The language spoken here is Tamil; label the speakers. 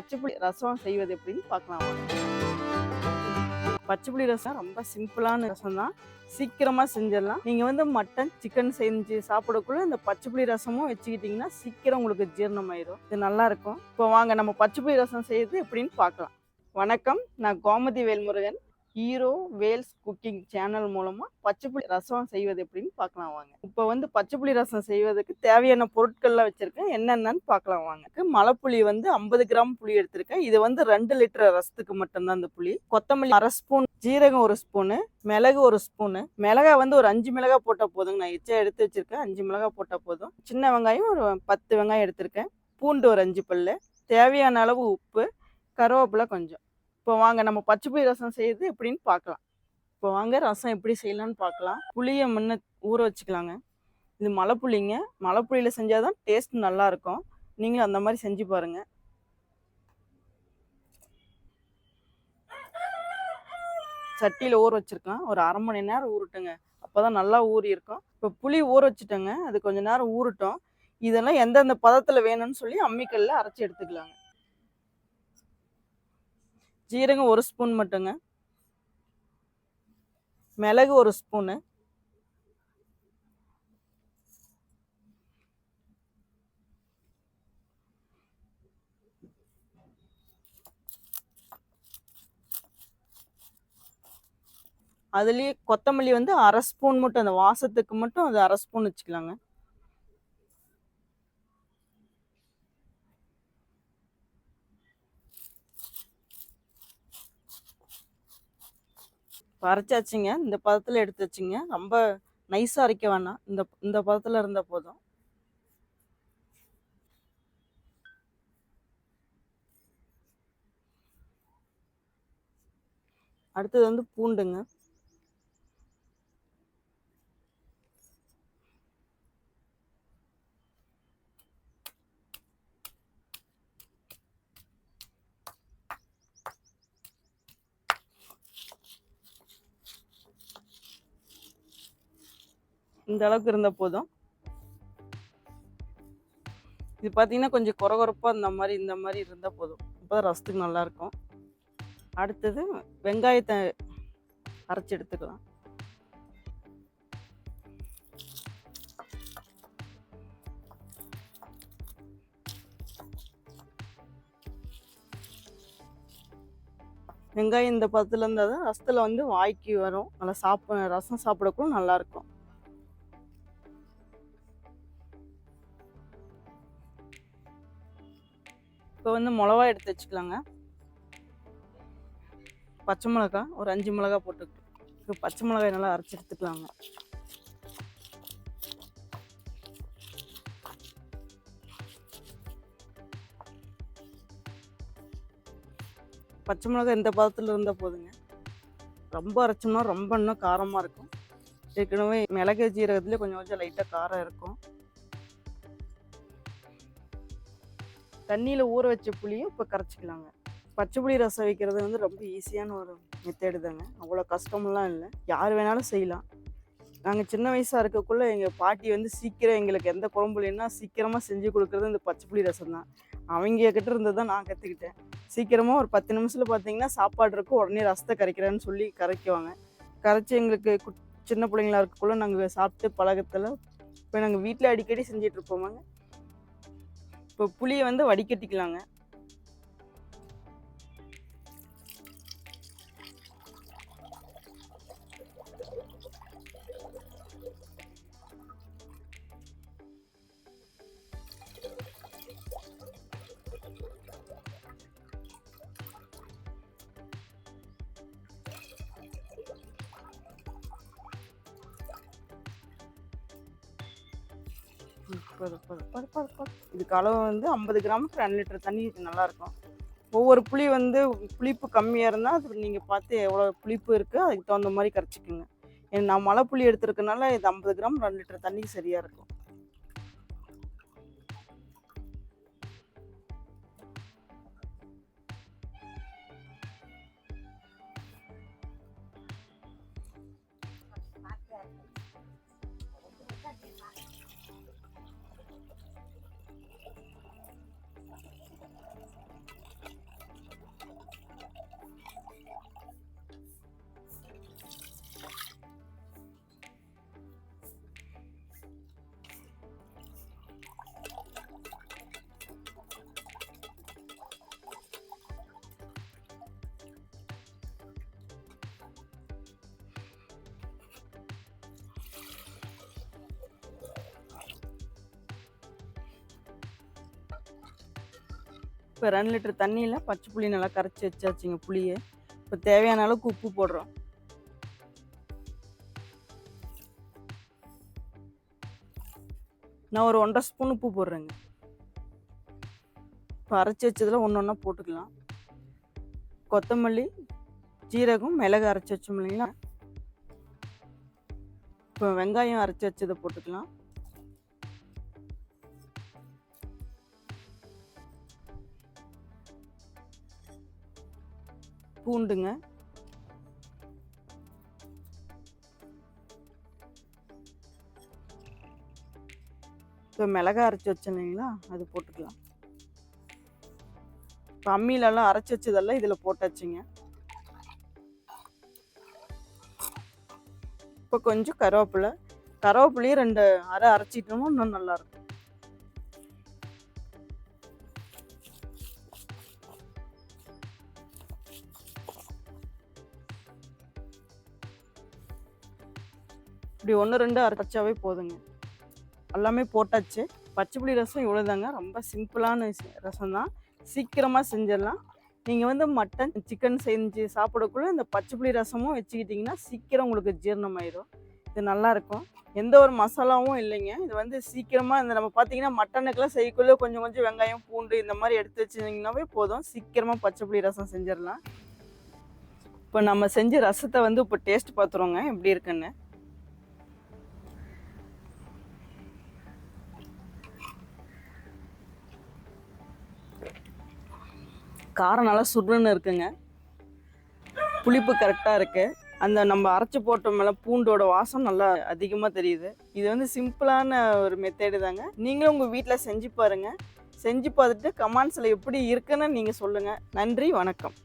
Speaker 1: பச்சை புளி ரசம் செய்வது எப்படின்னு பார்க்கலாம் வாங்க. பச்சை புளி ரசம் ரொம்ப சிம்பிளான ரசம் தான், சீக்கிரமாக செஞ்சிடலாம். நீங்கள் வந்து மட்டன் சிக்கன் செஞ்சு சாப்பிடக்குள்ள இந்த பச்சை புளி ரசமும் வச்சுக்கிட்டிங்கன்னா சீக்கிரம் உங்களுக்கு ஜீரணமாயிடும். இது நல்லாயிருக்கும். இப்போ வாங்க நம்ம பச்சை புளி ரசம் செய்யறது எப்படின்னு பார்க்கலாம். வணக்கம், நான் கோமதி வேல்முருகன். ஹீரோ வேல்ஸ் குக்கிங் சேனல் மூலமாக பச்சை புளி ரசம் செய்வது எப்படின்னு பார்க்கலாம் வாங்க. இப்போ வந்து பச்சை புளி ரசம் செய்வதற்கு தேவையான பொருட்கள்லாம் வச்சுருக்கேன், என்னென்னு பார்க்கலாம் வாங்க. மலைப்புளி வந்து 50 கிராம் புளி எடுத்திருக்கேன். இது வந்து 2 லிட்டர் ரசத்துக்கு மட்டும்தான் இந்த புளி. கொத்தமல்லி 1/2 ஸ்பூன், ஜீரகம் 1 ஸ்பூனு, மிளகு 1 ஸ்பூனு. மிளகாய் வந்து ஒரு 5 மிளகாய் போட்டால் போதுங்க. நான் எச்சா எடுத்து வச்சுருக்கேன், 5 மிளகாய் போட்டால் போதும். சின்ன வெங்காயம் ஒரு 10 வெங்காயம் எடுத்திருக்கேன். பூண்டு ஒரு 5 பல்லு. தேவையான அளவு உப்பு, கருவேப்பிலை கொஞ்சம். இப்போ வாங்க நம்ம பச்சை புளி ரசம் செய்யறது எப்படின்னு பார்க்கலாம். இப்போ வாங்க ரசம் எப்படி செய்யலான்னு பார்க்கலாம். புளியை முன்ன ஊற வச்சுக்கலாங்க. இது மலைப்புளிங்க, மலைப்புளியில் செஞ்சால் தான் டேஸ்ட் நல்லாயிருக்கும். நீங்களும் அந்த மாதிரி செஞ்சு பாருங்கள். சட்டியில் ஊற வச்சுருக்கேன், ஒரு 1/2 மணி நேரம் ஊறட்டுங்க. அப்போ தான் நல்லா ஊறி இருக்கும். இப்போ புளி ஊற வச்சுட்டேங்க, அது கொஞ்சம் நேரம் ஊறட்டும். இதெல்லாம் எந்தெந்த பதத்தில் வேணும்னு சொல்லி அம்மிக்கல்லில் அரைச்சி எடுத்துக்கலாங்க. ஜீரகம் 1 ஸ்பூன் மட்டுங்க, மிளகு 1 ஸ்பூனு, அதுலேயே கொத்தமல்லி வந்து 1/2 ஸ்பூன் மட்டும், அந்த வாசத்துக்கு மட்டும் அது 1/2 ஸ்பூன் வச்சுக்கலாங்க. அரைச்சாச்சுங்க, இந்த பதத்தில் எடுத்து வச்சுங்க. ரொம்ப நைஸாக அரைக்க வேணாம், இந்த பதத்தில் இருந்தால் போதும். அடுத்தது வந்து பூண்டுங்க. இந்த அளவுக்கு இருந்தால் போதும். இது பார்த்தீங்கன்னா கொஞ்சம் கொரகொரப்பாக இந்த மாதிரி இருந்தால் போதும். அப்போ தான் ரசத்துக்கு நல்லாயிருக்கும். அடுத்தது வெங்காயத்தை அரைச்சி எடுத்துக்கலாம். வெங்காயம் இந்த பதத்தில் இருந்தால் தான் ரசத்தில் வந்து வாய்க்கு வரும், நல்லா ரசம் சாப்பிடக்கூட நல்லாயிருக்கும். இப்போ வந்து மிளகா எடுத்து வச்சுக்கலாங்க. பச்சை மிளகா ஒரு 5 மிளகா போட்டுக்கிட்டு, இப்போ பச்சை மிளகாய் நல்லா அரைச்சி எடுத்துக்கலாங்க. பச்சை மிளகாய் இந்த பதத்தில் இருந்தால் போதுங்க. ரொம்ப அரைச்சோம்னா ரொம்ப இன்னும் காரமாக இருக்கும். ஏற்கனவே மிளகு ஜீரகத்துலேயே கொஞ்சம் லைட்டாக காரம் இருக்கும். தண்ணியில் ஊற வச்ச புளியும் இப்போ கரைச்சிக்கலாங்க. பச்சை புளி ரசம் வைக்கிறது வந்து ரொம்ப ஈஸியான ஒரு மெத்தேடு தாங்க, அவ்வளோ கஷ்டமெல்லாம் இல்லை, யார் வேணாலும் செய்யலாம். நாங்கள் சின்ன வயசாக இருக்கக்குள்ளே எங்கள் பாட்டி வந்து சீக்கிரம் எங்களுக்கு எந்த குழம்பு இல்லைன்னா சீக்கிரமாக செஞ்சு கொடுக்குறது இந்த பச்சை புளி ரசம் தான். அவங்க கிட்ட இருந்து தான் நான் கற்றுக்கிட்டேன். சீக்கிரமாக ஒரு 10 நிமிஷத்தில் பார்த்தீங்கன்னா சாப்பாடு இருக்கும், உடனே ரசத்தை கரைக்கிறேன்னு சொல்லி கரைக்குவாங்க. கரைச்சி எங்களுக்கு சின்ன பிள்ளைங்களா இருக்கக்குள்ளே நாங்கள் சாப்பிட்டு பழக்கத்தில் இப்போ நாங்கள் வீட்டில் அடிக்கடி செஞ்சிட்ருப்போமாங்க. இப்போ புளியை வந்து வடிகட்டிக்கலாங்க. இதுக்கு அளவு வந்து 50 கிராமுக்கு 2 லிட்டர் தண்ணி நல்லாயிருக்கும். ஒவ்வொரு புளி வந்து புளிப்பு கம்மியாக இருந்தால் அது நீங்கள் பார்த்து எவ்வளோ புளிப்பு இருக்குது அதுக்கு தகுந்த மாதிரி கரைச்சிக்கோங்க. நான் மலை புளி எடுத்துருக்கனால இது 50 கிராம் 2 லிட்டர் தண்ணிக்கு சரியாக இருக்கும். இப்போ 2 லிட்டர் தண்ணியில் பச்சை புளி நல்லா கரைச்சி வச்சாச்சுங்க புளியை. இப்போ தேவையான அளவுக்கு உப்பு போடுறோம். நான் ஒரு 1.5 ஸ்பூன் உப்பு போடுறேங்க. இப்போ அரைச்சி வச்சதில் ஒன்று ஒன்றா போட்டுக்கலாம். கொத்தமல்லி, ஜீரகம், மிளகு அரைச்சி வச்சோம் இல்லைங்களா. இப்போ வெங்காயம் அரைச்சி வச்சதை போட்டுக்கலாம். பூண்டுங்க, இப்போ மிளகாய் அரைச்சி வச்சோம் இல்லைங்களா, அது போட்டுக்கலாம். இப்போ அம்மியிலலாம் அரைச்சி வச்சதெல்லாம் இதில் போட்டாச்சுங்க. இப்போ கொஞ்சம் கருவேப்பிலையும் 2 அரை அரைச்சிட்டோம்னா இன்னும் நல்லாயிருக்கும். இப்படி 1-2 அரைச்சாவே போதுங்க. எல்லாமே போட்டாச்சு. பச்சை புளி ரசம் இவ்வளோதாங்க. ரொம்ப சிம்பிளான ரசம் தான், சீக்கிரமாக செஞ்சிடலாம். நீங்கள் வந்து மட்டன் சிக்கன் செஞ்சு சாப்பிடக்குள்ள இந்த பச்சை புளி ரசமும் வச்சுக்கிட்டிங்கன்னா சீக்கிரம் உங்களுக்கு ஜீரணமாயிடும். இது நல்லாயிருக்கும். எந்த ஒரு மசாலாவும் இல்லைங்க. இது வந்து சீக்கிரமாக இந்த நம்ம பார்த்தீங்கன்னா மட்டனுக்கெல்லாம் செய்யக்குள்ளே கொஞ்சம் கொஞ்சம் வெங்காயம், பூண்டு இந்த மாதிரி எடுத்து வச்சுருந்தீங்கன்னாவே போதும், சீக்கிரமாக பச்சை புளி ரசம் செஞ்சிடலாம். இப்போ நம்ம செஞ்ச ரசத்தை வந்து இப்போ டேஸ்ட் பார்த்துருவோங்க எப்படி இருக்குன்னு. காரம் நல்லா சுருன்னு இருக்குங்க. புளிப்பு கரெக்டாக இருக்குது. அந்த நம்ம அரைச்சி போட்ட மேலே பூண்டோட வாசம் நல்லா அதிகமாக தெரியுது. இது வந்து சிம்பிளான ஒரு மெத்தேடு தாங்க. நீங்களும் உங்கள் வீட்டில் செஞ்சு பாருங்கள். செஞ்சு பார்த்துட்டு கமெண்ட்ஸில் எப்படி இருக்குன்னு நீங்கள் சொல்லுங்கள். நன்றி, வணக்கம்.